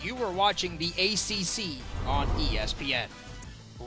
You were watching the ACC on ESPN.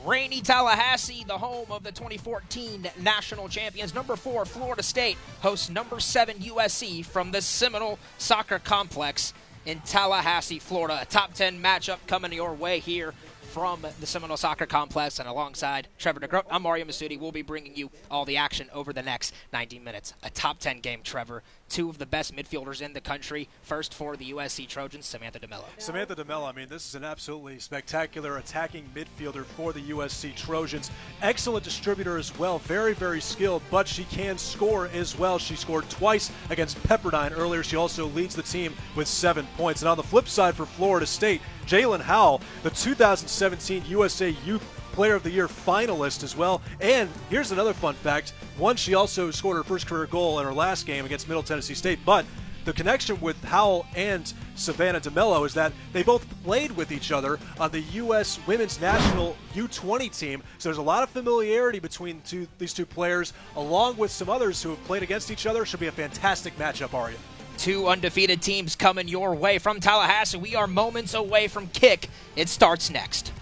Rainy Tallahassee, the home of the 2014 national champions. Number 4, Florida State, hosts number 7, USC from the Seminole Soccer Complex in Tallahassee, Florida. A top 10 matchup coming your way here from the Seminole Soccer Complex, and alongside Trevor DeGroat, I'm Mario Masudi. We'll be bringing you all the action over the next 90 minutes. A top 10 game, Trevor. 2 of the best midfielders in the country. First for the USC Trojans, Samantha DeMello. Samantha DeMello, I mean, this is an absolutely spectacular attacking midfielder for the USC Trojans. Excellent distributor as well. Very, very skilled, but she can score as well. She scored twice against Pepperdine earlier. She also leads the team with 7 points. And on the flip side for Florida State, Jalen Howell, the 2017 USA Youth Player of the Year finalist as well. And here's another fun fact. One, she also scored her first career goal in her last game against Middle Tennessee State. But the connection with Howell and Savannah DeMello is that they both played with each other on the U.S. Women's National U20 team. So there's a lot of familiarity between these two players, along with some others who have played against each other. Should be a fantastic matchup, Aria. 2 undefeated teams coming your way from Tallahassee. We are moments away from kick. It starts next.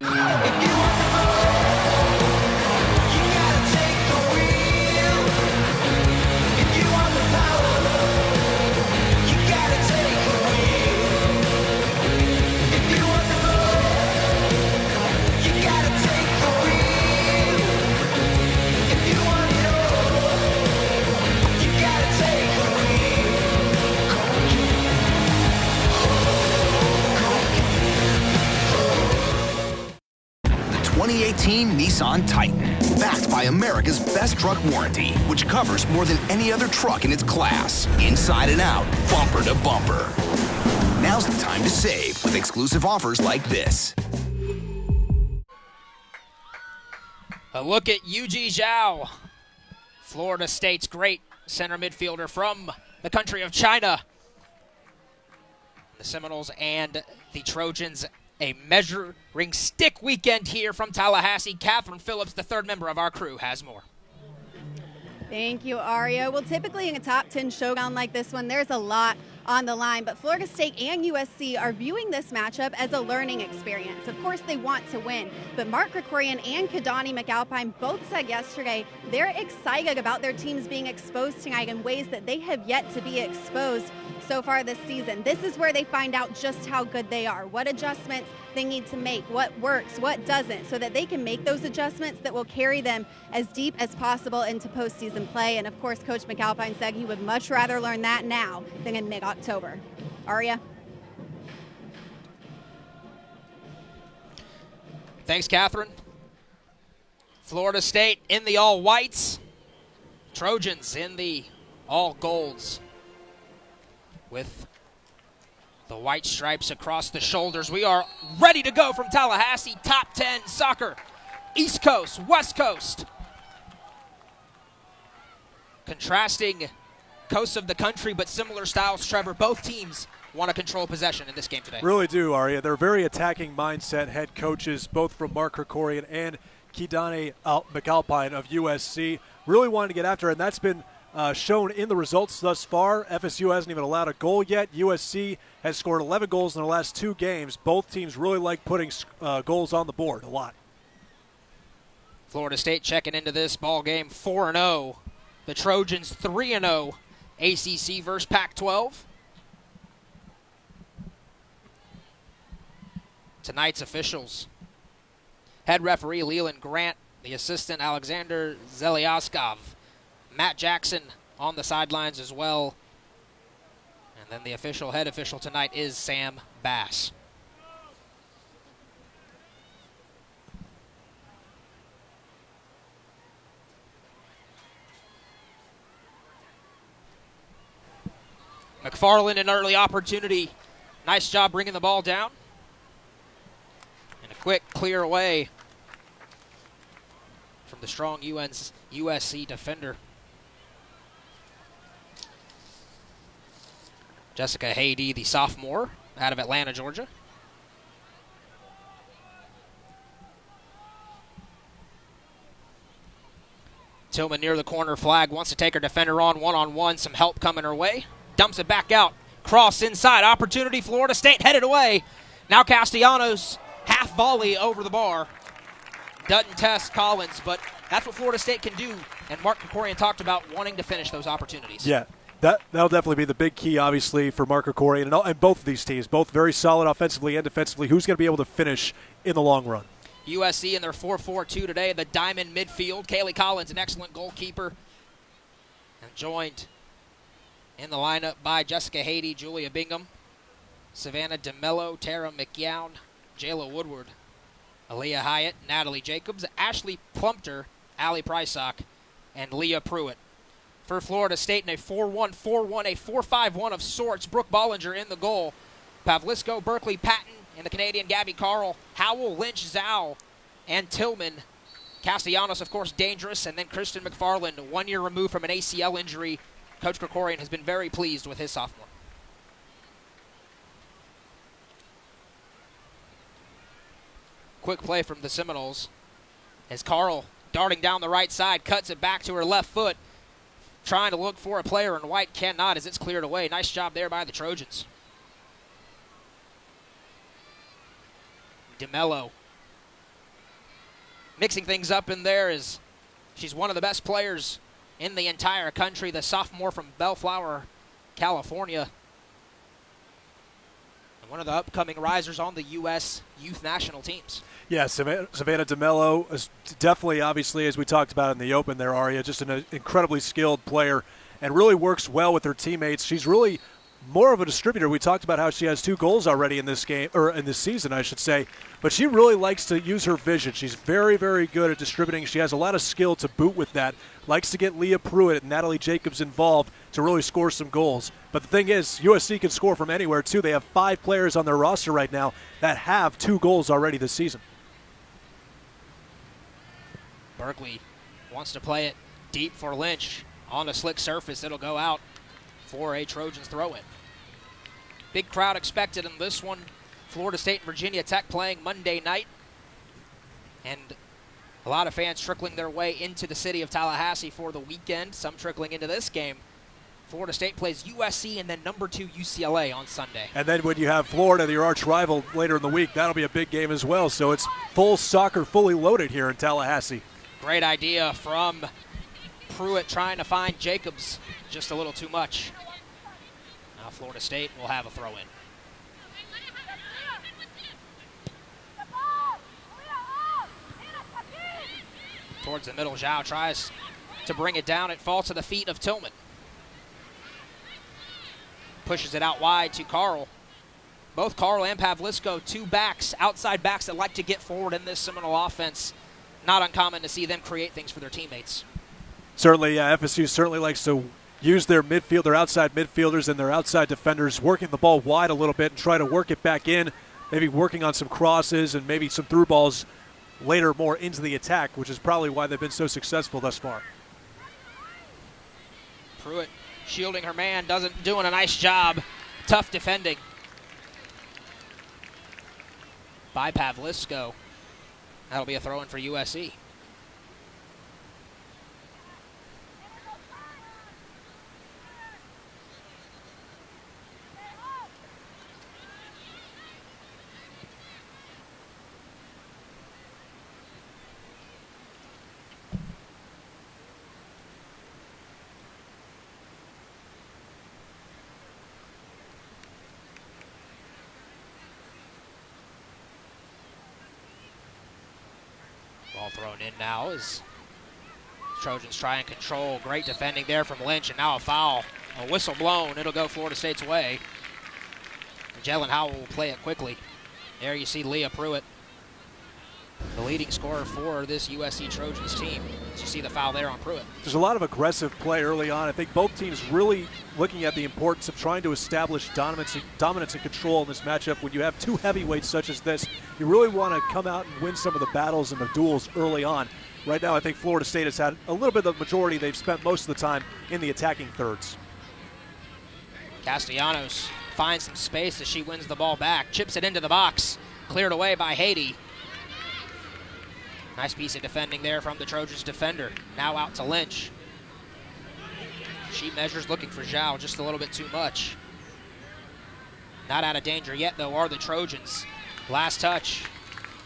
The 2018 Nissan Titan, backed by America's best truck warranty, which covers more than any other truck in its class, inside and out, bumper to bumper. Now's the time to save with exclusive offers like this. A look at Yuji Zhao, Florida State's great center midfielder from the country of China. The Seminoles and the Trojans, a measuring stick weekend here from Tallahassee. Catherine Phillips, the third member of our crew, has more. Thank you, Aria. Well, typically in a top 10 showdown like this one, there's a lot on the line, but Florida State and USC are viewing this matchup as a learning experience. Of course, they want to win, but Mark Krikorian and Kadani McAlpine both said yesterday they're excited about their teams being exposed tonight in ways that they have yet to be exposed so far this season. This is where they find out just how good they are, what adjustments they need to make, what works, what doesn't, so that they can make those adjustments that will carry them as deep as possible into postseason play. And of course, Coach McAlpine said he would much rather learn that now than in mid-October. Aria? Thanks, Catherine. Florida State in the all-whites. Trojans in the all-golds, with the white stripes across the shoulders. We are ready to go from Tallahassee. Top 10 soccer. East Coast, West Coast. Contrasting coasts of the country, but similar styles, Trevor. Both teams want to control possession in this game today. Really do, Aria. They're very attacking mindset head coaches, both from Mark Krikorian and Kadani McAlpine of USC. Really wanted to get after it, and that's been shown in the results thus far. FSU hasn't even allowed a goal yet. USC has scored 11 goals in their last 2 games. Both teams really like putting goals on the board a lot. Florida State checking into this ball game 4-0. The Trojans 3-0. ACC versus Pac-12. Tonight's officials: head referee Leland Grant, the assistant Alexander Zelyaskov, Matt Jackson on the sidelines as well. And then the head official tonight is Sam Bass. McFarland, an early opportunity. Nice job bringing the ball down. And a quick clear away from the strong USC defender. Jessica Haydee, the sophomore out of Atlanta, Georgia. Tillman near the corner flag, wants to take her defender on one-on-one. Some help coming her way. Dumps it back out. Cross inside, opportunity, Florida State headed away. Now Castellanos, half volley over the bar. Doesn't test Collins, but that's what Florida State can do. And Mark Krikorian talked about wanting to finish those opportunities. Yeah, that'll definitely be the big key, obviously, for Mark Krikorian and both of these teams, both very solid offensively and defensively. Who's going to be able to finish in the long run? USC in their 4-4-2 today, the diamond midfield. Kaylee Collins, an excellent goalkeeper, and joined in the lineup by Jessica Haiti, Julia Bingham, Savannah DeMello, Tara McYown, Jayla Woodward, Aaliyah Hyatt, Natalie Jacobs, Ashley Plumpter, Allie Prysock, and Leah Pruitt. For Florida State in a 4-1-4-1, a 4-5-1 of sorts, Brooke Bollinger in the goal. Pavlisco, Berkeley, Patton, and the Canadian Gabby Carl, Howell, Lynch, Zhao, and Tillman. Castellanos, of course, dangerous, and then Kristen McFarland, 1 year removed from an ACL injury. Coach Krikorian has been very pleased with his sophomore. Quick play from the Seminoles as Carl, darting down the right side, cuts it back to her left foot, trying to look for a player in white, cannot as it's cleared away. Nice job there by the Trojans. DeMello mixing things up in there as she's one of the best players in the entire country, the sophomore from Bellflower, California. And one of the upcoming risers on the U.S. youth national teams. Yeah, Savannah DeMello is definitely, obviously, as we talked about in the open there, Aria, just an incredibly skilled player and really works well with her teammates. She's really more of a distributor. We talked about how she has 2 goals already in this game, or in this season, I should say. But she really likes to use her vision. She's very, very good at distributing. She has a lot of skill to boot with that. Likes to get Leah Pruitt and Natalie Jacobs involved to really score some goals. But the thing is, USC can score from anywhere, too. They have 5 players on their roster right now that have 2 goals already this season. Berkeley wants to play it deep for Lynch. On a slick surface, it'll go out for a Trojans throw-in. Big crowd expected in this one. Florida State and Virginia Tech playing Monday night. And a lot of fans trickling their way into the city of Tallahassee for the weekend, some trickling into this game. Florida State plays USC and then number 2 UCLA on Sunday. And then when you have Florida, your arch rival, later in the week, that'll be a big game as well. So it's full soccer, fully loaded here in Tallahassee. Great idea from Pruitt trying to find Jacobs. Just a little too much. Now Florida State will have a throw-in. Towards the middle, Zhao tries to bring it down. It falls to the feet of Tillman. Pushes it out wide to Carl. Both Carl and Pavlisco, 2 backs, outside backs that like to get forward in this Seminole offense. Not uncommon to see them create things for their teammates. Certainly, FSU certainly likes to use their outside midfielders and their outside defenders, working the ball wide a little bit and try to work it back in, maybe working on some crosses and maybe some through balls later more into the attack, which is probably why they've been so successful thus far. Pruitt shielding her man, doing a nice job. Tough defending by Pavlisco. That'll be a throw-in for USC. Ball thrown in now as Trojans try and control. Great defending there from Lynch, and now a foul. A whistle blown. It'll go Florida State's way. Jalen Howell will play it quickly. There you see Leah Pruitt, the leading scorer for this USC Trojans team. As you see the foul there on Pruitt. There's a lot of aggressive play early on. I think both teams really looking at the importance of trying to establish dominance and control in this matchup. When you have 2 heavyweights such as this, you really want to come out and win some of the battles and the duels early on. Right now, I think Florida State has had a little bit of the majority. They've spent most of the time in the attacking thirds. Castellanos finds some space as she wins the ball back. Chips it into the box. Cleared away by Haiti. Nice piece of defending there from the Trojans defender. Now out to Lynch. She measures, looking for Zhao, just a little bit too much. Not out of danger yet, though, are the Trojans. Last touch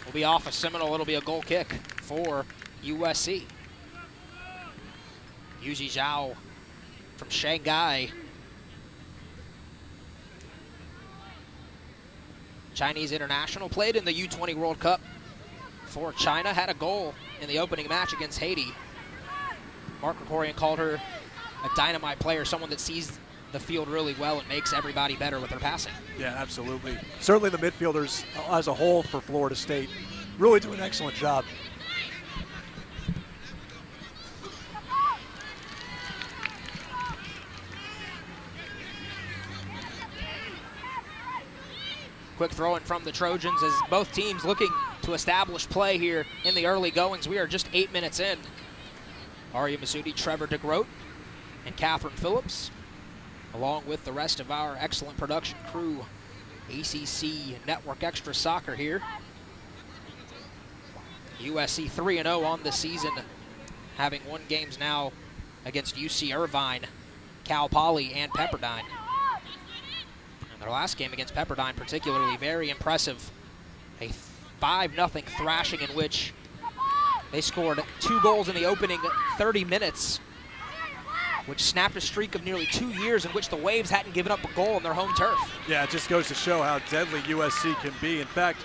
will be off a Seminole. It'll be a goal kick for USC. Yuji Zhao from Shanghai. Chinese international, played in the U20 World Cup for China, had a goal in the opening match against Haiti. Mark Krikorian called her a dynamite player, someone that sees the field really well and makes everybody better with their passing. Yeah, absolutely. Certainly the midfielders as a whole for Florida State really do an excellent job. Quick throw in from the Trojans as both teams looking to establish play here in the early goings. We are just 8 minutes in. Arya Masudi, Trevor DeGroat, and Catherine Phillips, along with the rest of our excellent production crew. ACC Network Extra Soccer here. USC 3-0 on the season, having won games now against UC Irvine, Cal Poly, and Pepperdine. And their last game against Pepperdine particularly very impressive. A 5-0 thrashing in which they scored 2 goals in the opening 30 minutes, which snapped a streak of nearly 2 years in which the Waves hadn't given up a goal on their home turf. Yeah, it just goes to show how deadly USC can be. In fact,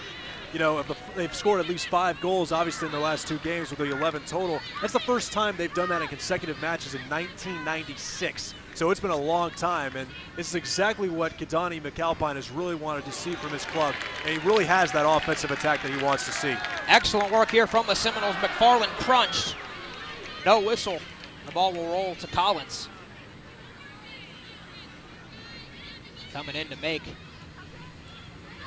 you know, they've scored at least 5 goals, obviously, in their last 2 games with the 11 total. That's the first time they've done that in consecutive matches in 1996. So it's been a long time, and this is exactly what Kidani McAlpine has really wanted to see from his club, and he really has that offensive attack that he wants to see. Excellent work here from the Seminoles. McFarland crunched. No whistle. The ball will roll to Collins. Coming in to make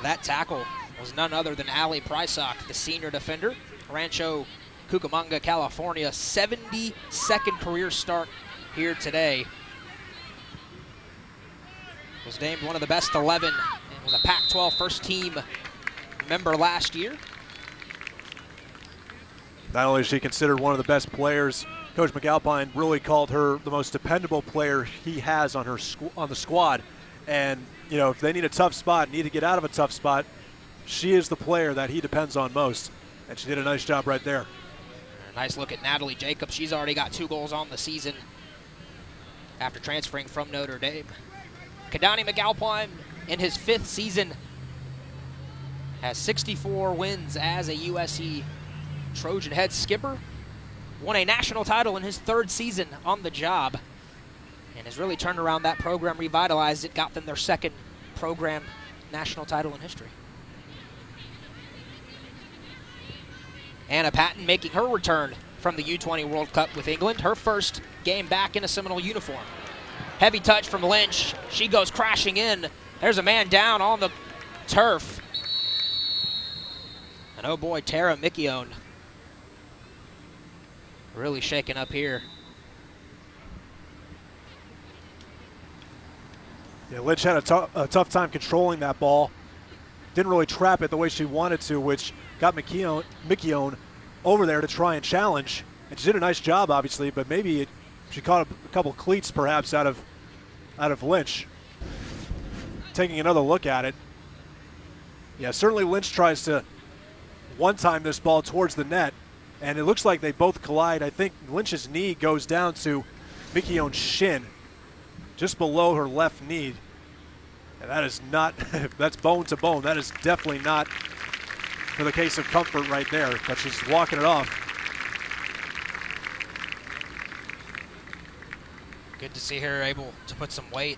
that tackle was none other than Ali Prysock, the senior defender. Rancho Cucamonga, California, 72nd career start here today. Was named one of the best 11 and was a Pac-12 first team member last year. Not only is she considered one of the best players, Coach McAlpine really called her the most dependable player he has on the squad. And, you know, if they need a tough spot, need to get out of a tough spot, she is the player that he depends on most. And she did a nice job right there. A nice look at Natalie Jacobs. She's already got 2 goals on the season after transferring from Notre Dame. Kidani McAlpine, in his 5th season, has 64 wins as a USC Trojan head skipper. Won a national title in his 3rd season on the job, and has really turned around that program, revitalized it, got them their 2nd program national title in history. Anna Patton making her return from the U20 World Cup with England, her first game back in a Seminole uniform. Heavy touch from Lynch. She goes crashing in. There's a man down on the turf. And oh boy, Tara Mickione really shaking up here. Yeah, Lynch had a tough time controlling that ball. Didn't really trap it the way she wanted to, which got Mickione over there to try and challenge. And she did a nice job, obviously, but maybe she caught a couple cleats perhaps out of Lynch. Taking another look at it. Yeah, certainly Lynch tries to one-time this ball towards the net, and it looks like they both collide. I think Lynch's knee goes down to Mickione's shin, just below her left knee. And that is not, that's bone to bone. That is definitely not for the case of comfort right there, but she's walking it off. Good to see her able to put some weight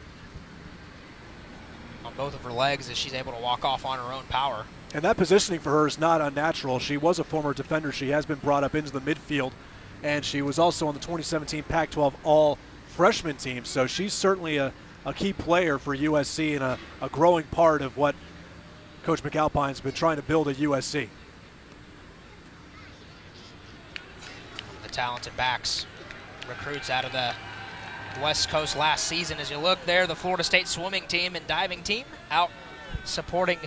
on both of her legs as she's able to walk off on her own power. And that positioning for her is not unnatural. She was a former defender. She has been brought up into the midfield, and she was also on the 2017 Pac-12 All-Freshman team. So she's certainly a key player for USC and a growing part of what Coach McAlpine's been trying to build at USC. The talented backs, recruits out of the West Coast last season. As you look there, the Florida State swimming team and diving team out supporting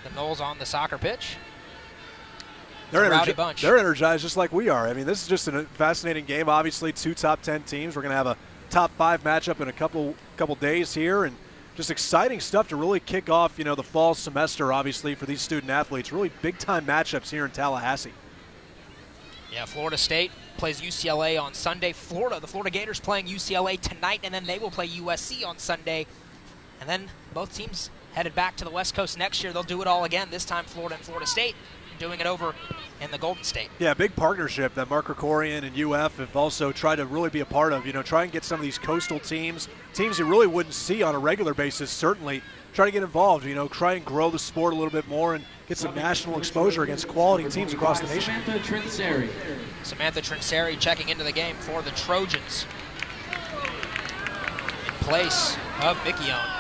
the Noles on the soccer pitch. They're a rowdy bunch. They're energized just like we are. I mean, this is just a fascinating game. Obviously, 2 top 10 teams. We're going to have top 5 matchup in a couple days here, and just exciting stuff to really kick off, the fall semester, obviously, for these student athletes. Really big-time matchups here in Tallahassee. Yeah, Florida State plays UCLA on Sunday. The Florida Gators playing UCLA tonight, and then they will play USC on Sunday. And then both teams headed back to the West Coast next year. They'll do it all again, this time Florida and Florida State, doing it over in the Golden State. Yeah, big partnership that Mark Krikorian and UF have also tried to really be a part of. Try and get some of these coastal teams you really wouldn't see on a regular basis, certainly. Try to get involved, try and grow the sport a little bit more and get some national exposure against quality teams across the nation. Samantha Trinseri checking into the game for the Trojans in place of Mickione.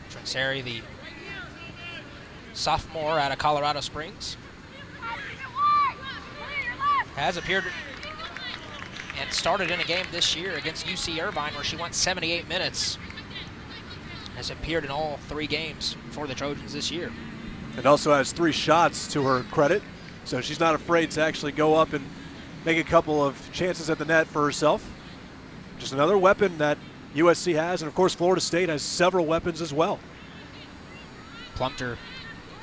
Trinseri, the sophomore out of Colorado Springs, has appeared and started in a game this year against UC Irvine where she went 78 minutes. Has appeared in all 3 games for the Trojans this year. And also has 3 shots to her credit, so she's not afraid to actually go up and make a couple of chances at the net for herself. Just another weapon that USC has, and of course Florida State has several weapons as well. Plumter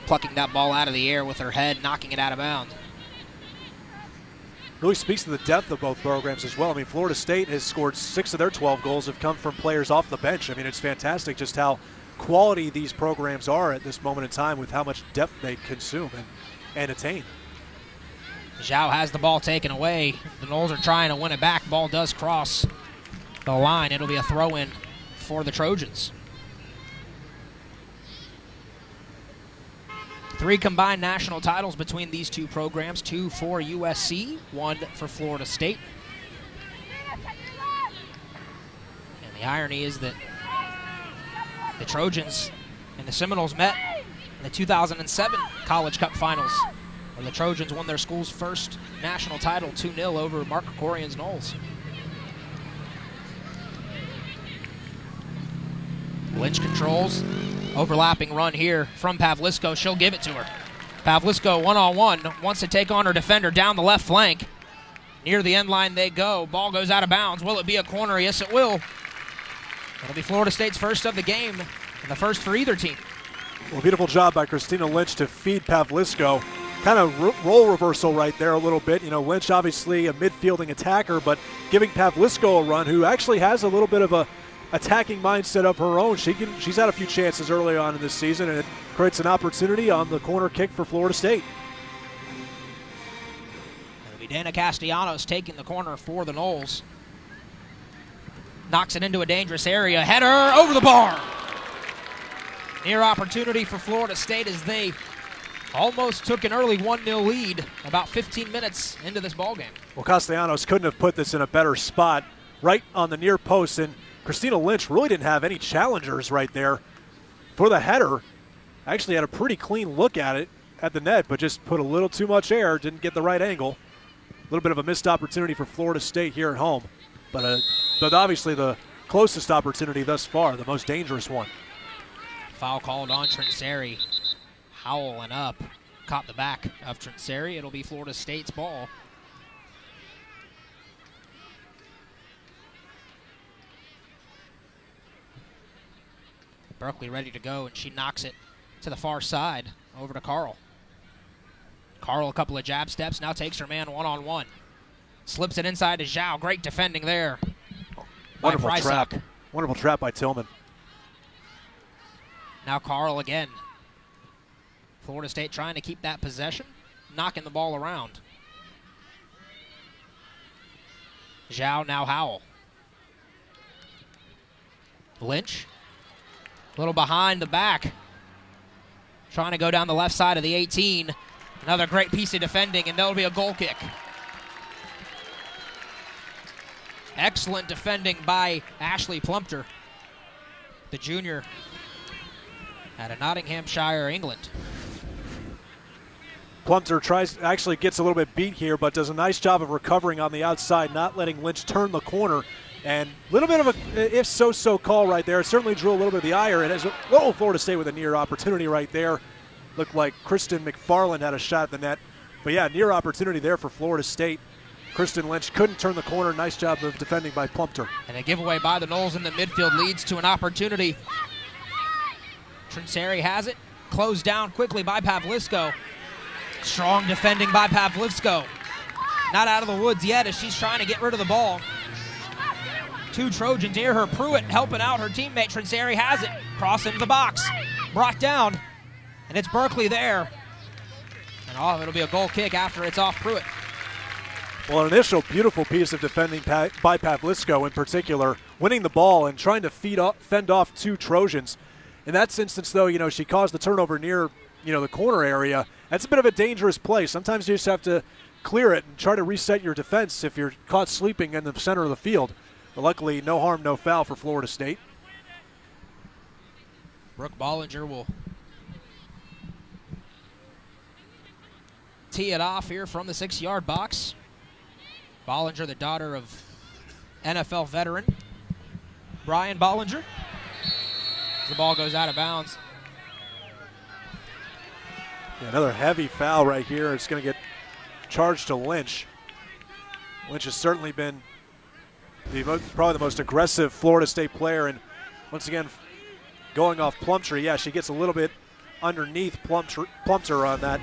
plucking that ball out of the air with her head, knocking it out of bounds. Really speaks to the depth of both programs as well. Florida State has scored 6 of their 12 goals have come from players off the bench. It's fantastic just how quality these programs are at this moment in time with how much depth they consume and attain. Zhao has the ball taken away. The Noles are trying to win it back. Ball does cross the line. It'll be a throw-in for the Trojans. 3 combined national titles between these 2 programs, 2 for USC, 1 for Florida State. And the irony is that the Trojans and the Seminoles met in the 2007 College Cup Finals, where the Trojans won their school's first national title 2-0 over Mark Krikorian's Noles. Lynch controls. Overlapping run here from Pavlisko. She'll give it to her. Pavlisko one-on-one, wants to take on her defender down the left flank. Near the end line they go. Ball goes out of bounds. Will it be a corner? Yes, it will. It'll be Florida State's first of the game, and the first for either team. Well, beautiful job by Christina Lynch to feed Pavlisko. Kind of role reversal right there a little bit. Lynch obviously a midfielding attacker, but giving Pavlisko a run, who actually has a little bit of a attacking mindset of her own. She's had a few chances early on in this season, and it creates an opportunity on the corner kick for Florida State. It'll be Dana Castellanos taking the corner for the Noles. Knocks it into a dangerous area. Header over the bar. Near opportunity for Florida State as they almost took an early 1-0 lead about 15 minutes into this ballgame. Well, Castellanos couldn't have put this in a better spot, right on the near post, and Christina Lynch really didn't have any challengers right there for the header. Actually had a pretty clean look at it at the net, but just put a little too much air, didn't get the right angle. A little bit of a missed opportunity for Florida State here at home, but obviously the closest opportunity thus far, the most dangerous one. Foul called on Trinseri. Howling up, caught the back of Trinseri. It'll be Florida State's ball. Berkeley ready to go, and she knocks it to the far side over to Carl. Carl, a couple of jab steps, now takes her man one-on-one. Slips it inside to Zhao. Great defending there. Wonderful trap. Wonderful trap by Tillman. Now Carl again. Florida State trying to keep that possession, knocking the ball around. Zhao, now Howell. Lynch. A little behind the back. Trying to go down the left side of the 18. Another great piece of defending, and that'll be a goal kick. Excellent defending by Ashley Plumter, the junior out of Nottinghamshire, England. Plumter actually gets a little bit beat here, but does a nice job of recovering on the outside, not letting Lynch turn the corner. And a little bit of a if so call right there. It certainly drew a little bit of the ire. And as Florida State with a near opportunity right there. Looked like Kristen McFarland had a shot at the net. But yeah, near opportunity there for Florida State. Kristen Lynch couldn't turn the corner. Nice job of defending by Plumpter. And a giveaway by the Noles in the midfield leads to an opportunity. Trinseri has it. Closed down quickly by Pavlisko. Strong defending by Pavlisko. Not out of the woods yet as she's trying to get rid of the ball. Two Trojans near her. Pruitt helping out her teammate. Trinseri has it. Cross into the box. Brought down. And it's Berkeley there. And it'll be a goal kick after it's off Pruitt. Well, an initial beautiful piece of defending by Pavlisko in particular, winning the ball and trying to fend off two Trojans. In that instance, though, she caused the turnover near, the corner area. That's a bit of a dangerous play. Sometimes you just have to clear it and try to reset your defense if you're caught sleeping in the center of the field. But luckily, no harm, no foul for Florida State. Brooke Bollinger will tee it off here from the 6-yard box. Bollinger, the daughter of NFL veteran Brian Bollinger. The ball goes out of bounds. Yeah, another heavy foul right here. It's going to get charged to Lynch. Lynch has certainly been probably the most aggressive Florida State player, and once again, going off Plumpter. Yeah, she gets a little bit underneath Plumpter on that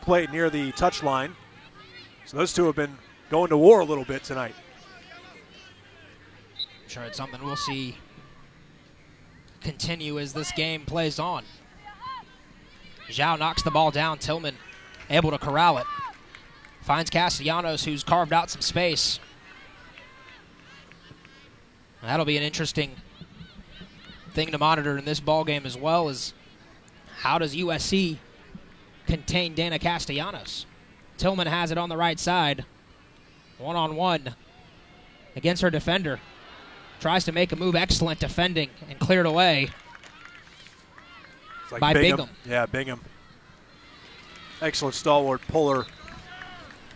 play near the touchline. So those two have been going to war a little bit tonight. I'm sure it's something we'll see continue as this game plays on. Zhao knocks the ball down. Tillman able to corral it. Finds Castellanos, who's carved out some space. And that'll be an interesting thing to monitor in this ball game as well, as how does USC contain Dana Castellanos? Tillman has it on the right side. One-on-one against her defender. Tries to make a move. Excellent defending and cleared away by Bingham. Yeah, Bingham. Excellent stalwart puller.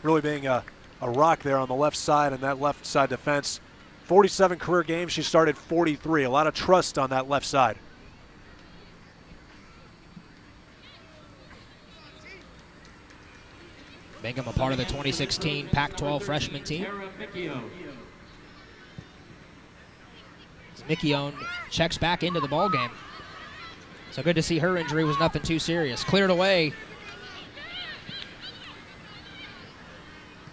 Really being a rock there on the left side and that left side defense. 47 career games. She started 43. A lot of trust on that left side. Bingham, a part of the 2016 Pac-12 freshman team. Mickione checks back into the ball game. So good to see her injury was nothing too serious. Cleared away.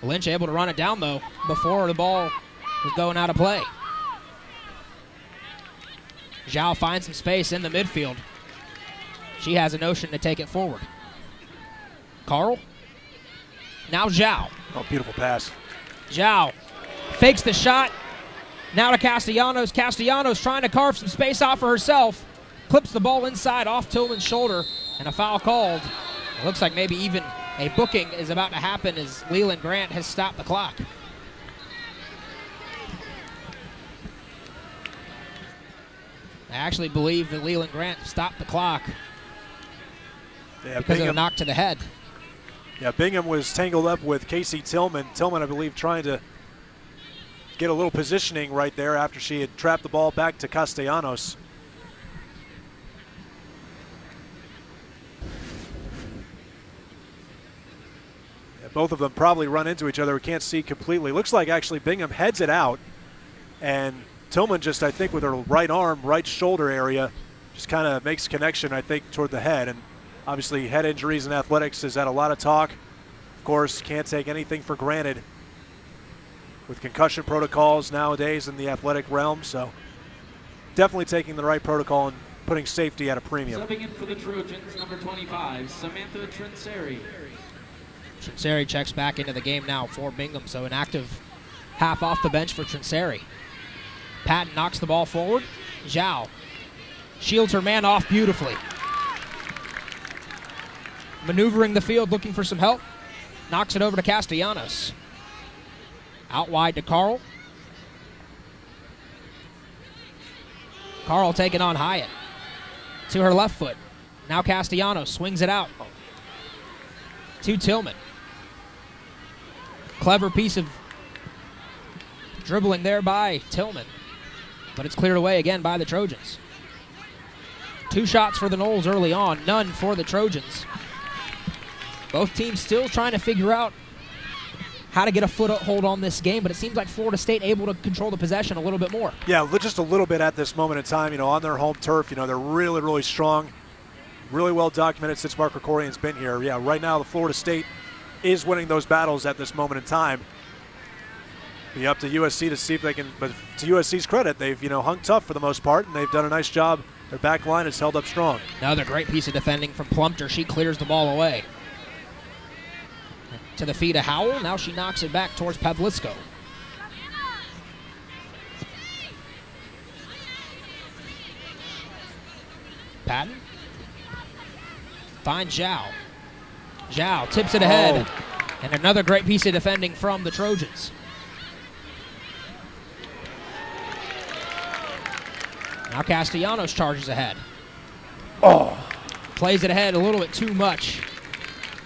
Lynch able to run it down, though, before the ball was going out of play. Zhao finds some space in the midfield. She has a notion to take it forward. Carl. Now Zhao. Oh, beautiful pass. Zhao fakes the shot. Now to Castellanos. Castellanos trying to carve some space out for herself. Clips the ball inside off Tillman's shoulder, and a foul called. It looks like maybe even a booking is about to happen as Leland Grant has stopped the clock. I actually believe that Leland Grant stopped the clock because of a knock to the head. Yeah, Bingham was tangled up with Casey Tillman. Tillman, I believe, trying to get a little positioning right there after she had trapped the ball back to Castellanos. Yeah, both of them probably run into each other. We can't see completely. Looks like actually Bingham heads it out, and Tillman just, I think, with her right arm, right shoulder area, just kind of makes connection, I think, toward the head. And obviously head injuries in athletics has had a lot of talk. Of course, can't take anything for granted with concussion protocols nowadays in the athletic realm. So definitely taking the right protocol and putting safety at a premium. Subbing in for the Trojans, number 25, Samantha Trinseri. Trinseri checks back into the game now for Bingham, so an active half off the bench for Trinseri. Patton knocks the ball forward. Zhao shields her man off beautifully. Maneuvering the field, looking for some help. Knocks it over to Castellanos. Out wide to Carl. Carl taking on Hyatt. To her left foot. Now Castellanos swings it out. To Tillman. Clever piece of dribbling there by Tillman. But it's cleared away again by the Trojans. 2 shots for the Noles early on, none for the Trojans. Both teams still trying to figure out how to get a foothold on this game, but it seems like Florida State able to control the possession a little bit more. Yeah, just a little bit at this moment in time, on their home turf. They're really, really strong, really well documented since Mark Krikorian's been here. Yeah, right now the Florida State is winning those battles at this moment in time. Be up to USC to see if they can, but to USC's credit, they've, hung tough for the most part, and they've done a nice job. Their back line has held up strong. Another great piece of defending from Plumpter. She clears the ball away. To the feet of Howell. Now she knocks it back towards Pavlisko. Patton. Finds Zhao. Zhao tips it ahead. Oh. And another great piece of defending from the Trojans. Now Castellanos charges ahead. Oh. Plays it ahead a little bit too much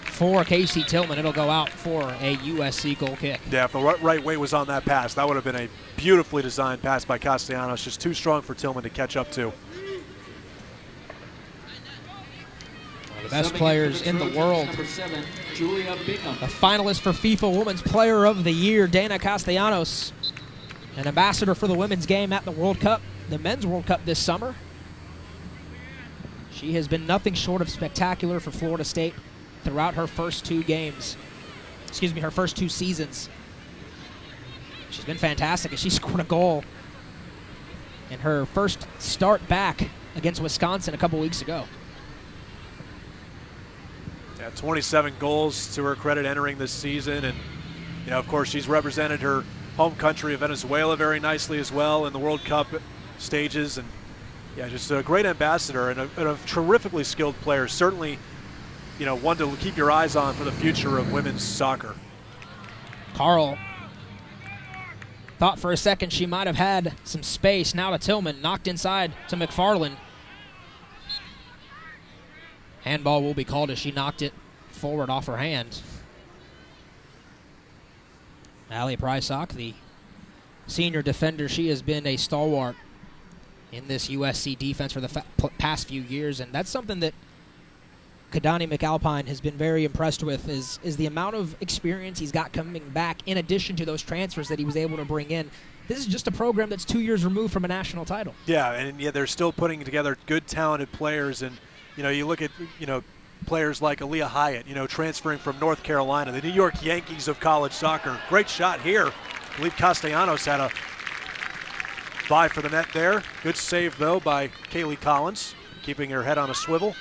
for Casey Tillman. It'll go out for a USC goal kick. Yeah, if the right weight was on that pass, that would have been a beautifully designed pass by Castellanos. Just too strong for Tillman to catch up to. One of the best players in the world. Number 7, Julia Bingham. A finalist for FIFA Women's Player of the Year, Dana Castellanos. An ambassador for the women's game at the World Cup, the Men's World Cup this summer. She has been nothing short of spectacular for Florida State throughout her first two seasons. She's been fantastic, and she scored a goal in her first start back against Wisconsin a couple weeks ago. Yeah, 27 goals to her credit entering this season, and of course she's represented her home country of Venezuela very nicely as well in the World Cup stages, and yeah, just a great ambassador and a terrifically skilled player. Certainly, one to keep your eyes on for the future of women's soccer. Carl thought for a second she might have had some space. Now to Tillman, knocked inside to McFarland. Handball will be called as she knocked it forward off her hand. Allie Prysock, the senior defender, she has been a stalwart in this USC defense for the past few years, and that's something that Kadani McAlpine has been very impressed with is the amount of experience he's got coming back in addition to those transfers that he was able to bring in. This is just a program that's 2 years removed from a national title. Yeah, and they're still putting together good, talented players, and you look at players like Aaliyah Hyatt, transferring from North Carolina, the New York Yankees of college soccer. Great shot here. I believe Castellanos had a vie for the net there. Good save though by Kaylee Collins, keeping her head on a swivel.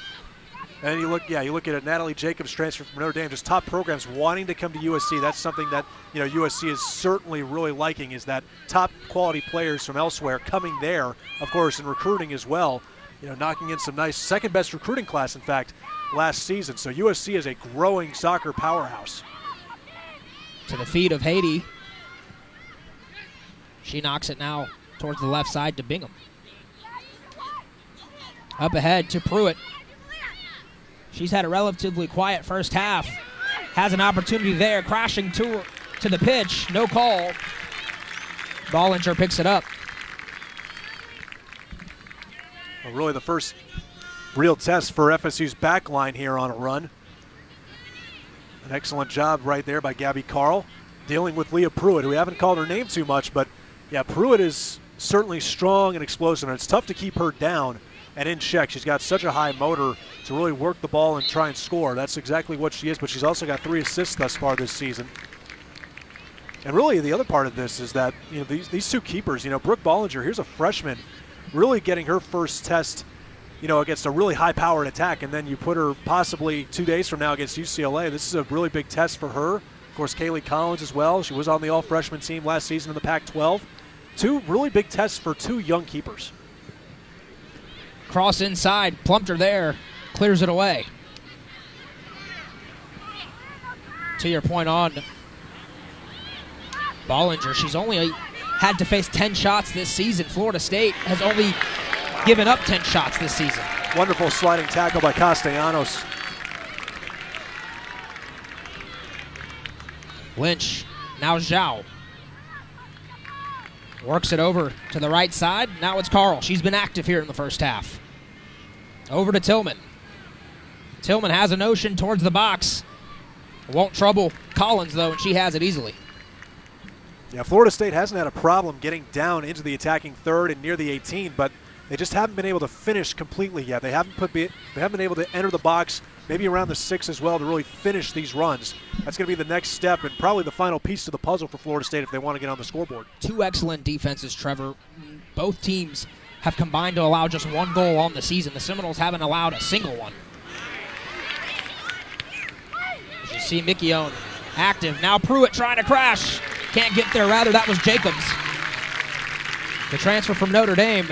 And you look at it, Natalie Jacobs transfer from Notre Dame, just top programs wanting to come to USC. That's something that USC is certainly really liking, is that top quality players from elsewhere coming there, of course, and recruiting as well. Knocking in some nice second best recruiting class, in fact, last season. So USC is a growing soccer powerhouse. To the feet of Haiti. She knocks it now towards the left side to Bingham. Up ahead to Pruitt. She's had a relatively quiet first half. Has an opportunity there, crashing to the pitch. No call. Bollinger picks it up. Well, really the first real test for FSU's back line here on a run. An excellent job right there by Gabby Carl, dealing with Leah Pruitt, who we haven't called her name too much, but yeah, Pruitt is certainly strong and explosive, and it's tough to keep her down and in check. She's got such a high motor to really work the ball and try and score. That's exactly what she is, but she's also got 3 assists thus far this season. And really the other part of this is that these two keepers, Brooke Bollinger, here's a freshman, really getting her first test, against a really high-powered attack, and then you put her possibly 2 days from now against UCLA. This is a really big test for her. Of course, Kaylee Collins as well. She was on the all-freshman team last season in the Pac-12. 2 really big tests for 2 young keepers. Cross inside, Plumpter there, clears it away. To your point on Bollinger, she's only had to face 10 shots this season. Florida State has only given up 10 shots this season. Wonderful sliding tackle by Castellanos. Lynch, now Zhao. Works it over to the right side. Now it's Carl. She's been active here in the first half. Over to Tillman. Tillman has a notion towards the box. Won't trouble Collins, though, and she has it easily. Yeah, Florida State hasn't had a problem getting down into the attacking third and near the 18, but they just haven't been able to finish completely yet. They haven't been able to enter the box, maybe around the 6 as well, to really finish these runs. That's going to be the next step and probably the final piece to the puzzle for Florida State if they want to get on the scoreboard. 2 excellent defenses, Trevor. Both teams have combined to allow just 1 goal on the season. The Seminoles haven't allowed a single one. As you see Mickione active. Now Pruitt trying to crash. Can't get there. Rather, that was Jacobs. The transfer from Notre Dame.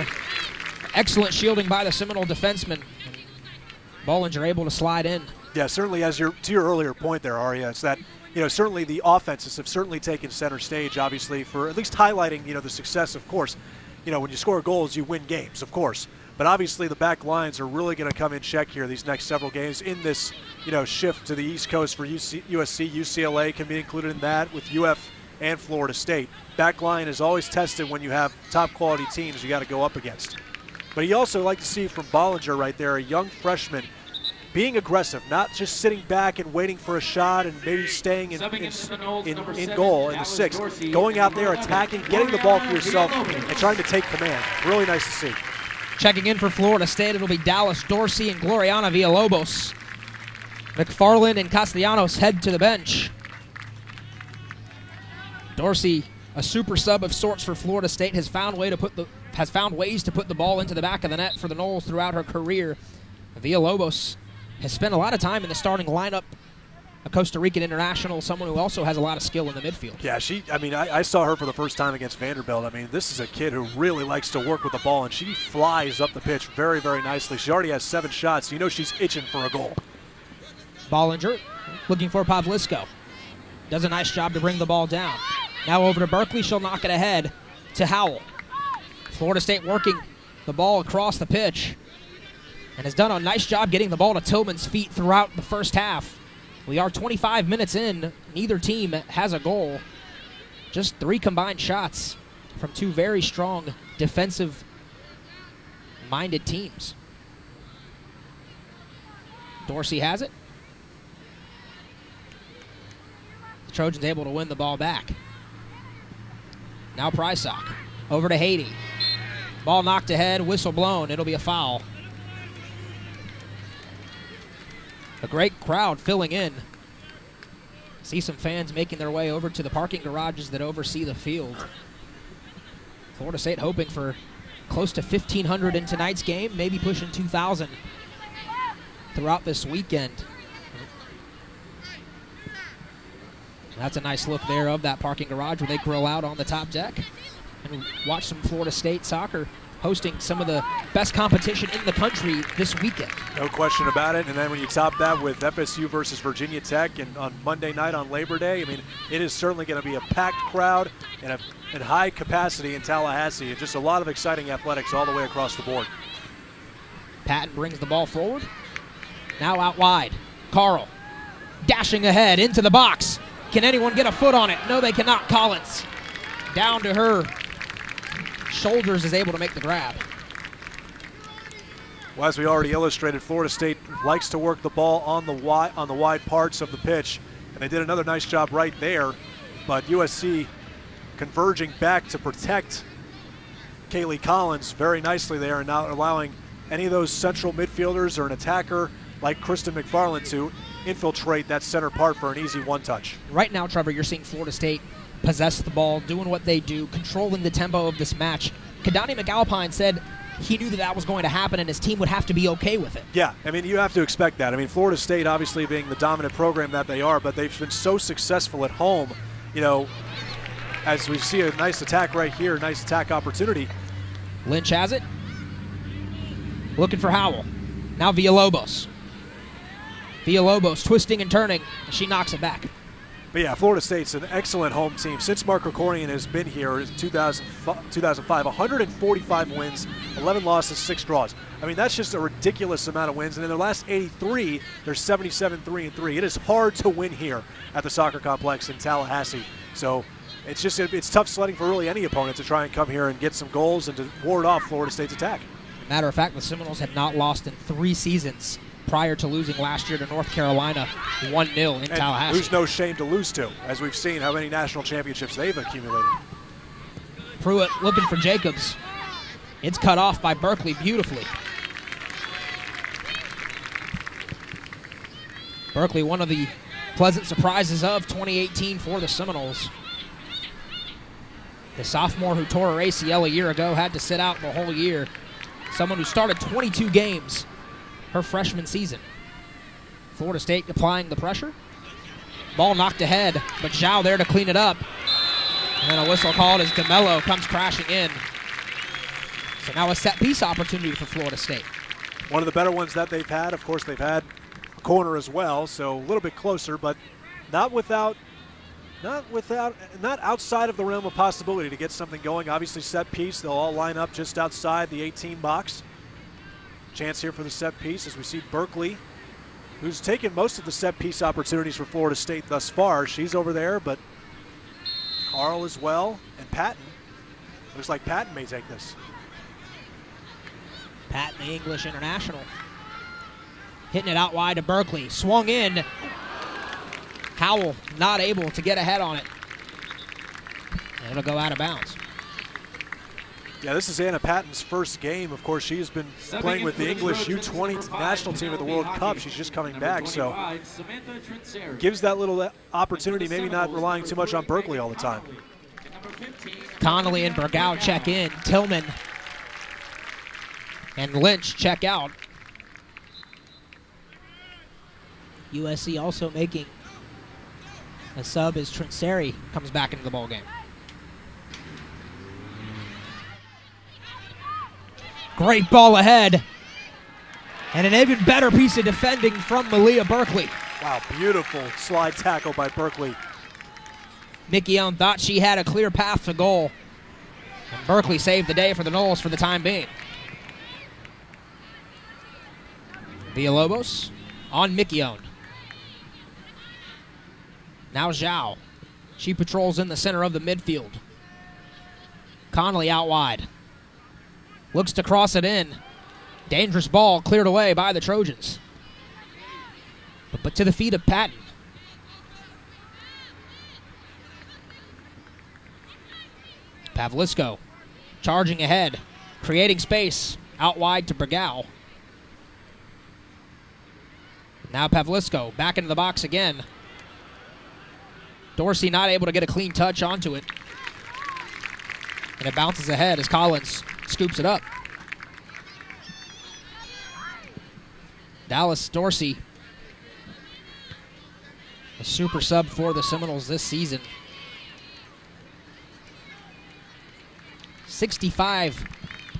Excellent shielding by the Seminole defenseman. Bollinger able to slide in. Yeah, certainly to your earlier point there, Aria, it's that, certainly the offenses have certainly taken center stage, obviously, for at least highlighting, the success, of course. When you score goals, you win games, of course. But obviously the back lines are really going to come in check here these next several games in this, shift to the East Coast for USC. UCLA can be included in that with UF and Florida State. Back line is always tested when you have top quality teams you got to go up against. But you also like to see from Bollinger right there, a young freshman, being aggressive, not just sitting back and waiting for a shot and maybe staying in goal in the 6th. Going out there, attacking, getting the ball for yourself, and trying to take command. Really nice to see. Checking in for Florida State, it'll be Dallas Dorsey and Gloriana Villalobos. McFarland and Castellanos head to the bench. Dorsey, a super sub of sorts for Florida State, has found ways to put the ball into the back of the net for the Noles throughout her career. Villalobos has spent a lot of time in the starting lineup, a Costa Rican international, someone who also has a lot of skill in the midfield. Yeah, I saw her for the first time against Vanderbilt. This is a kid who really likes to work with the ball, and she flies up the pitch very, very nicely. She already has 7 shots. She's itching for a goal. Bollinger looking for Pavlisco. Does a nice job to bring the ball down. Now over to Berkeley. She'll knock it ahead to Howell. Florida State working the ball across the pitch and has done a nice job getting the ball to Tillman's feet throughout the first half. We are 25 minutes in. Neither team has a goal. Just 3 combined shots from 2 very strong defensive-minded teams. Dorsey has it. The Trojans able to win the ball back. Now Prysock over to Haiti. Ball knocked ahead, whistle blown. It'll be a foul. A great crowd filling in. See some fans making their way over to the parking garages that oversee the field. Florida State hoping for close to 1,500 in tonight's game, maybe pushing 2,000 throughout this weekend. That's a nice look there of that parking garage where they grill out on the top deck and watch some Florida State soccer hosting some of the best competition in the country this weekend. No question about it. And then when you top that with FSU versus Virginia Tech and on Monday night on Labor Day, it is certainly going to be a packed crowd and high capacity in Tallahassee. And just a lot of exciting athletics all the way across the board. Patton brings the ball forward. Now out wide. Carl dashing ahead into the box. Can anyone get a foot on it? No, they cannot. Collins down to her shoulders is able to make the grab. Well, as we already illustrated, Florida State likes to work the ball on the wide parts of the pitch, and they did another nice job right there. But USC converging back to protect Kaylee Collins very nicely there, and not allowing any of those central midfielders or an attacker like Kristen McFarland to infiltrate that center part for an easy one-touch. Right now, Trevor, you're seeing Florida State possess the ball, doing what they do, controlling the tempo of this match. Kadani McAlpine said he knew that was going to happen and his team would have to be okay with it. Yeah, you have to expect that. Florida State obviously being the dominant program that they are, but they've been so successful at home, as we see a nice attack right here, nice attack opportunity. Lynch has it. Looking for Howell. Now Villalobos. Villalobos twisting and turning, and she knocks it back. But yeah, Florida State's an excellent home team. Since Mark Krikorian has been here in 2005, 145 wins, 11 losses, 6 draws. That's just a ridiculous amount of wins. And in their last 83, they're 77-3-3. It is hard to win here at the soccer complex in Tallahassee. So it's tough sledding for really any opponent to try and come here and get some goals and to ward off Florida State's attack. Matter of fact, the Seminoles had not lost in 3 seasons prior to losing last year to North Carolina 1-0 in Tallahassee. Who's no shame to lose to, as we've seen how many national championships they've accumulated. Pruitt looking for Jacobs. It's cut off by Berkeley beautifully. Berkeley, one of the pleasant surprises of 2018 for the Seminoles. The sophomore who tore her ACL a year ago had to sit out the whole year. Someone who started 22 games her freshman season. Florida State applying the pressure. Ball knocked ahead, but Zhao there to clean it up. And then a whistle called as DeMello comes crashing in. So now a set-piece opportunity for Florida State. One of the better ones that they've had. Of course, they've had a corner as well, so a little bit closer, but not outside of the realm of possibility to get something going. Obviously, set piece, they'll all line up just outside the 18 box. Chance here for the set piece as we see Berkeley, who's taken most of the set piece opportunities for Florida State thus far. She's over there, but Carl as well, and Patton. Looks like Patton may take this. Patton, the English international. Hitting it out wide to Berkeley. Swung in. Howell not able to get ahead on it. And it'll go out of bounds. Yeah, this is Anna Patton's first game. Of course, she has been playing with the English U20 national team at the World Cup. She's just coming back, so gives that little opportunity, maybe not relying too much on Berkeley all the time. Connolly and Bergau check in. Tillman and Lynch check out. USC also making a sub as Trinseri comes back into the ballgame. Great ball ahead. And an even better piece of defending from Malia Berkeley. Wow, beautiful slide tackle by Berkeley. Mickey Owen thought she had a clear path to goal. And Berkeley saved the day for the Noles for the time being. Villalobos on Mickey Owen. Now Zhao. She patrols in the center of the midfield. Connolly out wide. Looks to cross it in. Dangerous ball cleared away by the Trojans. But to the feet of Patton. Pavlisko charging ahead, creating space out wide to Bergau. Now Pavlisko back into the box again. Dorsey not able to get a clean touch onto it. And it bounces ahead as Collins scoops it up. Dallas Dorsey, a super sub for the Seminoles this season. 65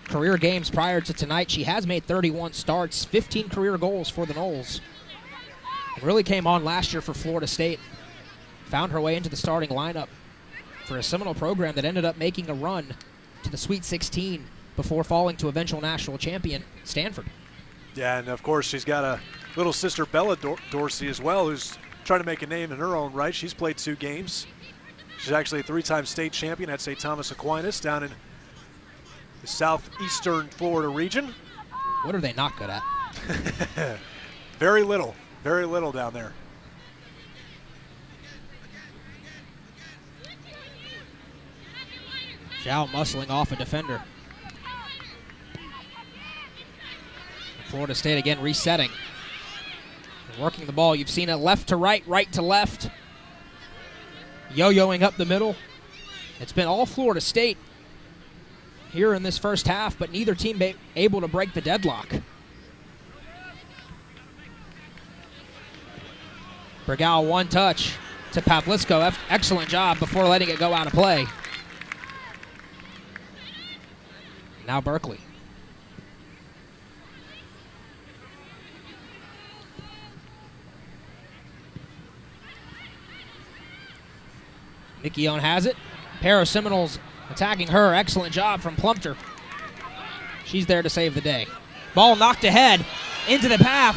career games prior to tonight. She has made 31 starts, 15 career goals for the Noles. And really came on last year for Florida State. Found her way into the starting lineup for a Seminole program that ended up making a run to the Sweet 16 before falling to eventual national champion Stanford. Yeah, and of course she's got a little sister, Bella Dorsey, as well, who's trying to make a name in her own right. She's played 2 games. She's actually a 3-time state champion at St. Thomas Aquinas down in the southeastern Florida region. What are they not good at? Very little down there. Zhao muscling off a defender. Florida State again resetting. Working the ball. You've seen it left to right, right to left. Yo-yoing up the middle. It's been all Florida State here in this first half, but neither team able to break the deadlock. Bergau one touch to Pavlisko. Excellent job before letting it go out of play. Now Berkeley. Mickey Owen has it. Pair of Seminoles attacking her. Excellent job from Plumpter. She's there to save the day. Ball knocked ahead into the path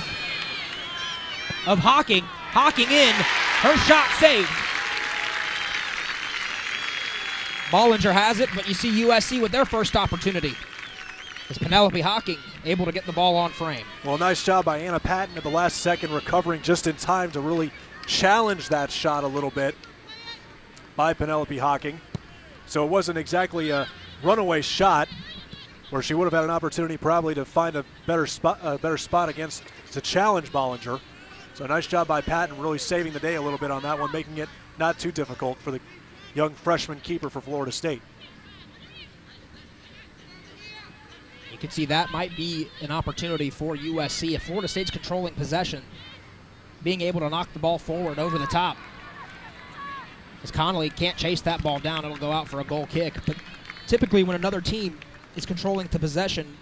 of Hawking. Hawking in. Her shot saved. Bollinger has it, but you see USC with their first opportunity. Is Penelope Hocking able to get the ball on frame? Well, nice job by Anna Patton at the last second, recovering just in time to really challenge that shot a little bit by Penelope Hocking. So it wasn't exactly a runaway shot where she would have had an opportunity probably to find a better spot against to challenge Bollinger. So nice job by Patton, really saving the day a little bit on that one, making it not too difficult for the young freshman keeper for Florida State. You can see that might be an opportunity for USC. If Florida State's controlling possession, being able to knock the ball forward over the top. As Connolly can't chase that ball down, it'll go out for a goal kick. But typically when another team is controlling the possession,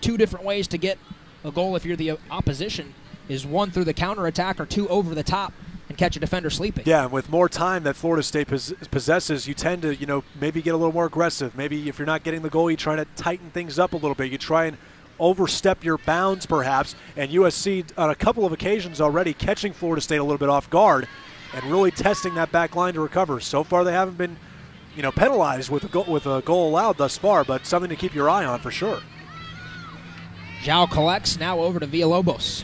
two different ways to get a goal if you're the opposition is one through the counterattack or two over the top and catch a defender sleeping. Yeah, and with more time that Florida State possesses, you tend to, maybe get a little more aggressive. Maybe if you're not getting the goal, you try to tighten things up a little bit. You try and overstep your bounds perhaps, and USC on a couple of occasions already catching Florida State a little bit off guard and really testing that back line to recover. So far they haven't been, penalized with a goal allowed thus far, but something to keep your eye on for sure. Zhao collects, now over to Villalobos.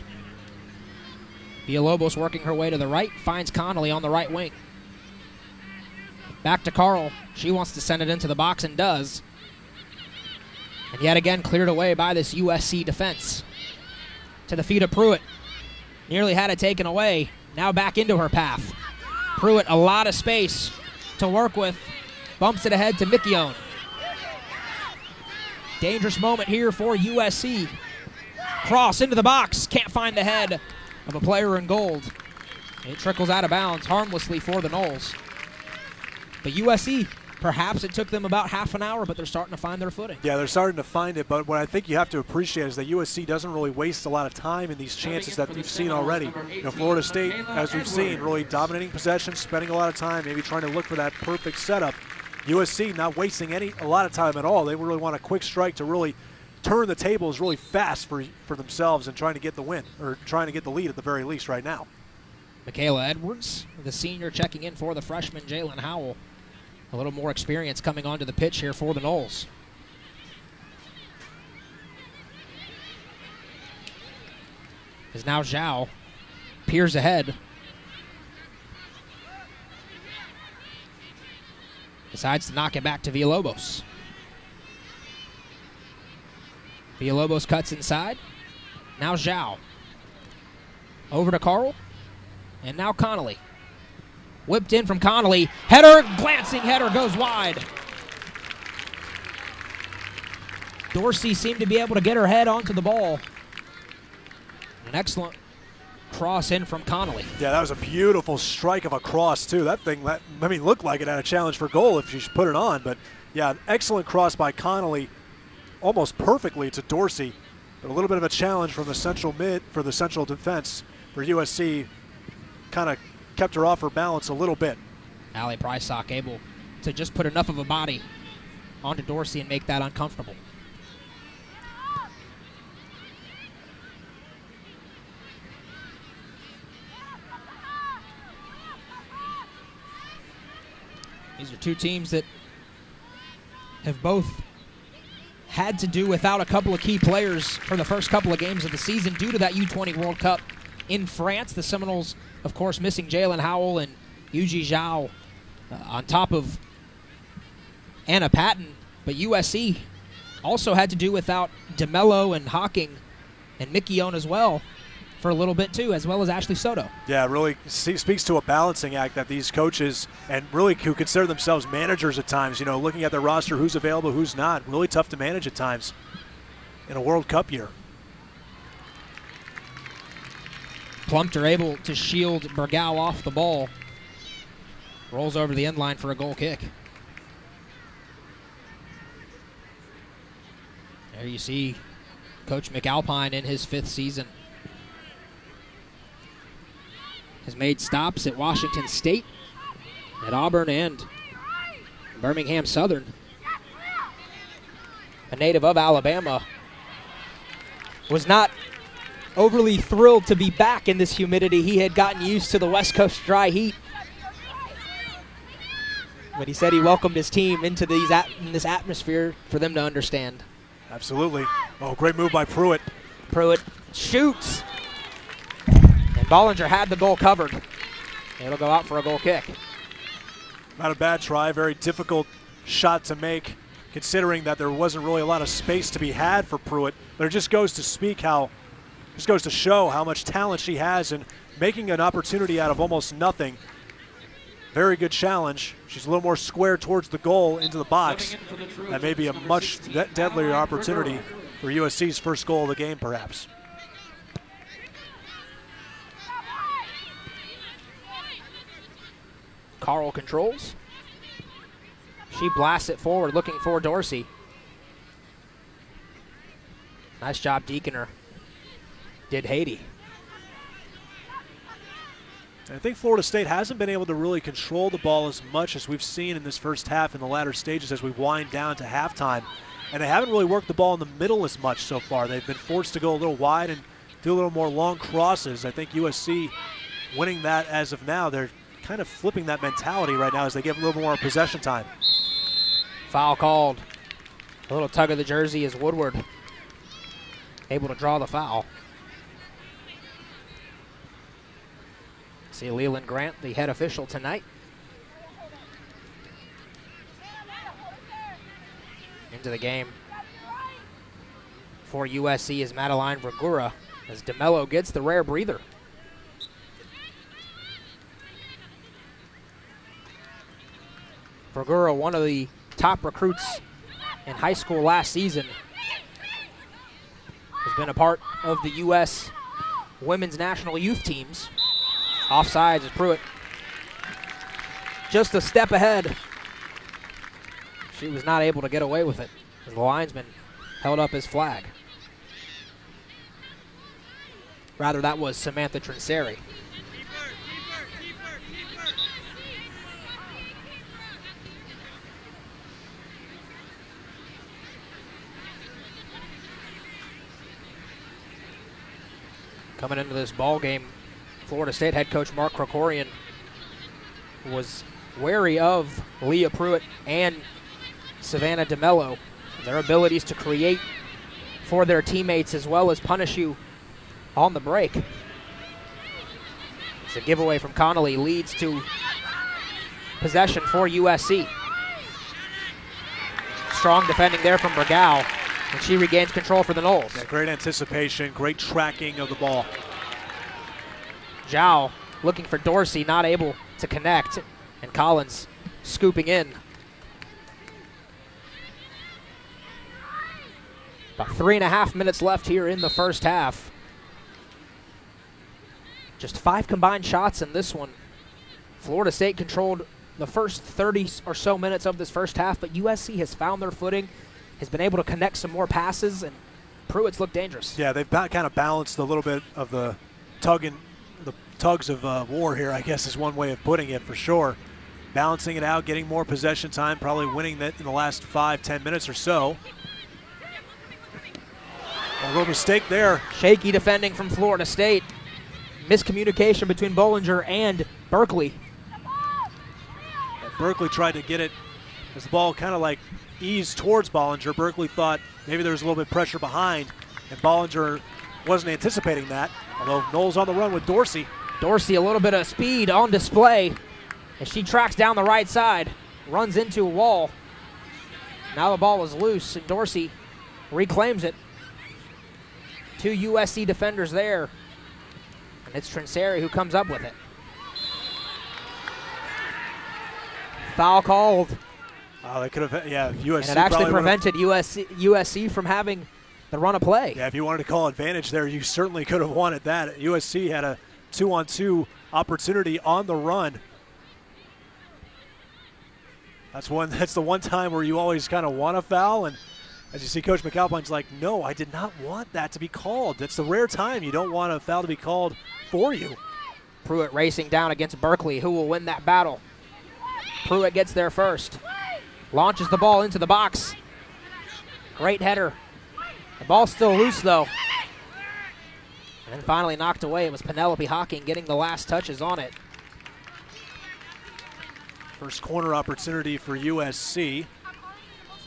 Villalobos working her way to the right, finds Connolly on the right wing. Back to Carl. She wants to send it into the box and does. And yet again cleared away by this USC defense. To the feet of Pruitt. Nearly had it taken away. Now back into her path. Pruitt, a lot of space to work with. Bumps it ahead to Mickione. Dangerous moment here for USC. Cross into the box. Can't find the head of a player in gold. It trickles out of bounds harmlessly for the Noles. But USC, perhaps it took them about half an hour, but they're starting to find their footing. Yeah, they're starting to find it, but what I think you have to appreciate is that USC doesn't really waste a lot of time in these chances that we've seen already. Florida State, as we've seen, really dominating possession, spending a lot of time, maybe trying to look for that perfect setup. USC not wasting a lot of time at all. They really want a quick strike to really turn the tables really fast for themselves and trying to get the win, or trying to get the lead at the very least right now. Michaela Edwards, the senior, checking in for the freshman Jalen Howell. A little more experience coming onto the pitch here for the Noles. As now Zhao peers ahead. Decides to knock it back to Villalobos. Villalobos cuts inside. Now Zhao. Over to Carl. And now Connolly. Whipped in from Connolly. Header, glancing header goes wide. Dorsey seemed to be able to get her head onto the ball. An excellent cross in from Connolly. Yeah, that was a beautiful strike of a cross, too. That thing, looked like it had a challenge for goal if she put it on. But, yeah, an excellent cross by Connolly, almost perfectly to Dorsey. But a little bit of a challenge from the central mid for the central defense for USC. Kind of kept her off her balance a little bit. Allie Prysock able to just put enough of a body onto Dorsey and make that uncomfortable. These are two teams that have both had to do without a couple of key players for the first couple of games of the season due to that U20 World Cup in France. The Seminoles, of course, missing Jalen Howell and Yuji Zhao on top of Anna Patton. But USC also had to do without DeMello and Hocking and Mickione as well for a little bit too, as well as Ashley Soto. Yeah, it really speaks to a balancing act that these coaches, and really who consider themselves managers at times, looking at their roster, who's available, who's not. Really tough to manage at times in a World Cup year. Plumpter able to shield Bergau off the ball. Rolls over the end line for a goal kick. There you see Coach McAlpine in his 5th season. Has made stops at Washington State, at Auburn, and Birmingham Southern. A native of Alabama, was not overly thrilled to be back in this humidity. He had gotten used to the West Coast dry heat. But he said he welcomed his team into this atmosphere for them to understand. Absolutely. Oh, great move by Pruitt. Pruitt shoots. And Bollinger had the goal covered. It'll go out for a goal kick. Not a bad try. Very difficult shot to make, considering that there wasn't really a lot of space to be had for Pruitt. But it just goes to show how much talent she has in making an opportunity out of almost nothing. Very good challenge. She's a little more square towards the goal into the box. That may be a much deadlier opportunity for USC's first goal of the game, perhaps. Carl controls. She blasts it forward, looking for Dorsey. Nice job, Deaconer. Did Haiti. I think Florida State hasn't been able to really control the ball as much as we've seen in this first half in the latter stages as we wind down to halftime. And they haven't really worked the ball in the middle as much so far. They've been forced to go a little wide and do a little more long crosses. I think USC winning that as of now. They're kind of flipping that mentality right now as they give a little more possession time. Foul called. A little tug of the jersey as Woodward able to draw the foul. See Leland Grant, the head official tonight. Into the game for USC is Madeline Vergura as DeMello gets the rare breather. Vergura, one of the top recruits in high school last season, has been a part of the U.S. women's national youth teams. Offsides is Pruitt. Just a step ahead. She was not able to get away with it as the linesman held up his flag. Rather, that was Samantha Trinseri. Coming into this ball game, Florida State head coach Mark Krokorian was wary of Leah Pruitt and Savannah DeMello, their abilities to create for their teammates as well as punish you on the break. It's a giveaway from Connolly, leads to possession for USC. Strong defending there from Bergau, and she regains control for the Noles. Yeah, great anticipation, great tracking of the ball. Zhao looking for Dorsey, not able to connect, and Collins scooping in. About 3.5 minutes left here in the first half. Just 5 combined shots in this one. Florida State controlled the first 30 or so minutes of this first half, but USC has found their footing, has been able to connect some more passes, and Pruitt's looked dangerous. Yeah, they've kind of balanced a little bit of the tugs of war here, I guess is one way of putting it for sure. Balancing it out, getting more possession time, probably winning that in the last 5-10 minutes or so. A little mistake there. Shaky defending from Florida State. Miscommunication between Bollinger and Berkeley. Berkeley tried to get it as the ball kind of like eased towards Bollinger. Berkeley thought maybe there was a little bit of pressure behind, and Bollinger wasn't anticipating that, although Knowles on the run with Dorsey. Dorsey, a little bit of speed on display as she tracks down the right side, runs into a wall. Now the ball is loose, and Dorsey reclaims it. 2 USC defenders there, and it's Trinseri who comes up with it. Foul called. Oh, they could have, yeah, USC. And it actually prevented USC from having the run of play. Yeah, if you wanted to call advantage there, you certainly could have wanted that. USC had a 2-on-2 opportunity on the run. That's the one time where you always kind of want a foul, and as you see, Coach McAlpine's like, no, I did not want that to be called. That's the rare time you don't want a foul to be called for you. Pruitt racing down against Berkeley. Who will win that battle? Pruitt gets there first. Launches the ball into the box. Great header. The ball's still loose, though. And then finally knocked away. It was Penelope Hocking getting the last touches on it. First corner opportunity for USC.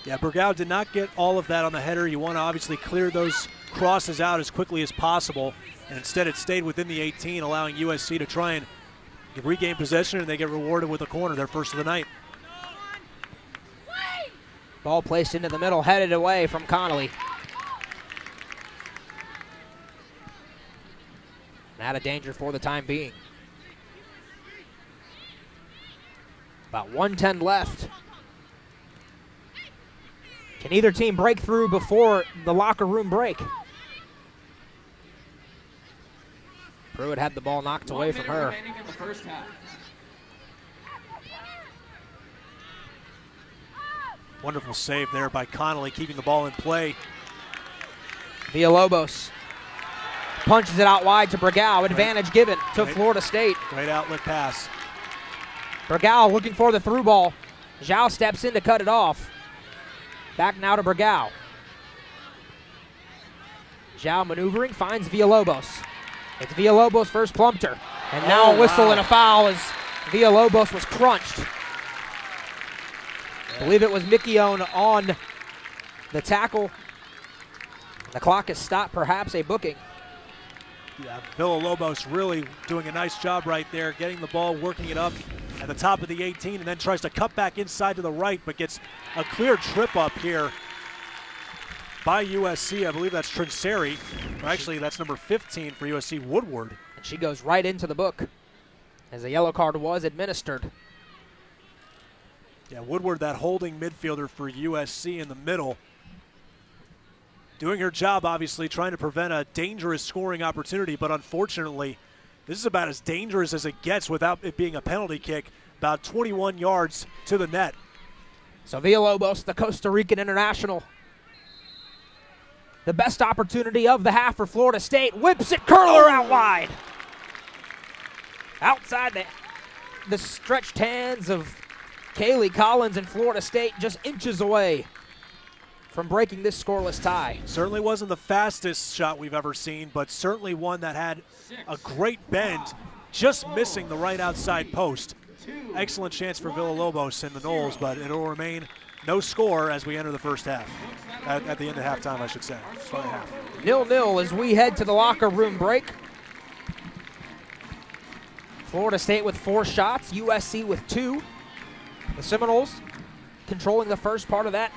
Yeah, Burgao did not get all of that on the header. You want to obviously clear those crosses out as quickly as possible, and instead it stayed within the 18, allowing USC to try and regain possession, and they get rewarded with a corner, their first of the night. Ball placed into the middle, headed away from Connolly. Out of danger for the time being. About 1:10 left. Can either team break through before the locker room break? Pruitt had the ball knocked away from her. Remaining in the first half. Wonderful save there by Connolly, keeping the ball in play. Villalobos punches it out wide to Burgao. Advantage given to Florida State. Great outlet pass. Burgao looking for the through ball. Zhao steps in to cut it off. Back now to Burgao. Zhao maneuvering, finds Villalobos. It's Villalobos first Plumpter. And now a whistle and a foul as Villalobos was crunched. I believe it was Miquione on the tackle. The clock is stopped, perhaps a booking. Yeah, Villalobos really doing a nice job right there, getting the ball, working it up at the top of the 18, and then tries to cut back inside to the right, but gets a clear trip up here by USC. I believe that's Trinseri. Actually, that's number 15 for USC, Woodward. And she goes right into the book as a yellow card was administered. Yeah, Woodward, that holding midfielder for USC in the middle. Doing her job, obviously, trying to prevent a dangerous scoring opportunity, but unfortunately, this is about as dangerous as it gets without it being a penalty kick, about 21 yards to the net. So Villalobos, the Costa Rican international, the best opportunity of the half for Florida State, whips it, curler out wide. Outside the stretched hands of Kaylee Collins, and Florida State just inches away from breaking this scoreless tie. Certainly wasn't the fastest shot we've ever seen, but certainly one that had a great bend, just missing the right outside post. Excellent chance for Villalobos and the Noles, but it'll remain no score as we enter the first half. At the end of halftime, I should say. 0-0 as we head to the locker room break. Florida State with 4 shots, USC with 2. The Seminoles controlling the first part of that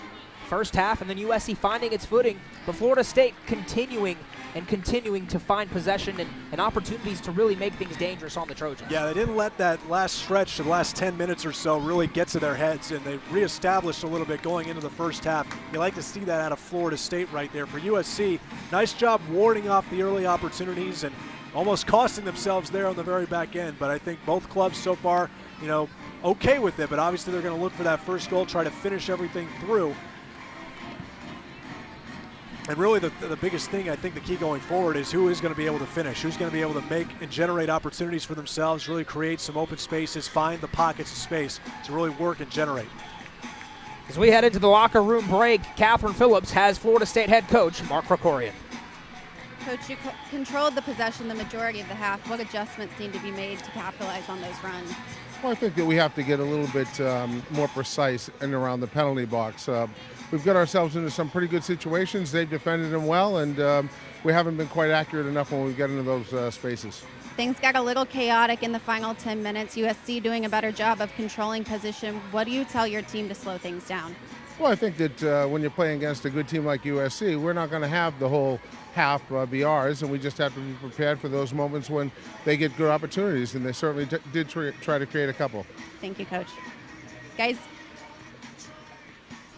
first half, and then USC finding its footing, but Florida State continuing to find possession and opportunities to really make things dangerous on the Trojans. Yeah, they didn't let that last stretch, the last 10 minutes or so, really get to their heads, and they reestablished a little bit going into the first half. You like to see that out of Florida State right there. For USC, nice job warding off the early opportunities and almost costing themselves there on the very back end, but I think both clubs so far, okay with it, but obviously they're going to look for that first goal, try to finish everything through. And really the biggest thing, I think the key going forward is who is going to be able to finish, who's going to be able to make and generate opportunities for themselves, really create some open spaces, find the pockets of space to really work and generate. As we head into the locker room break, Catherine Phillips has Florida State head coach Mark Krikorian. Coach, you controlled the possession the majority of the half. What adjustments need to be made to capitalize on those runs? Well, I think that we have to get a little bit more precise in and around the penalty box. We've got ourselves into some pretty good situations. They've defended them well, and we haven't been quite accurate enough when we get into those spaces. Things got a little chaotic in the final 10 minutes. USC doing a better job of controlling position. What do you tell your team to slow things down? Well, I think that when you're playing against a good team like USC, we're not going to have the whole half be ours, and we just have to be prepared for those moments when they get good opportunities, and they certainly did try to create a couple. Thank you, Coach. Guys.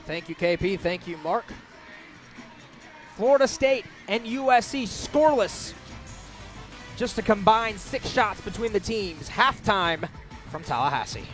Thank you, KP. Thank you, Mark. Florida State and USC scoreless. Just a combined 6 shots between the teams. Halftime from Tallahassee.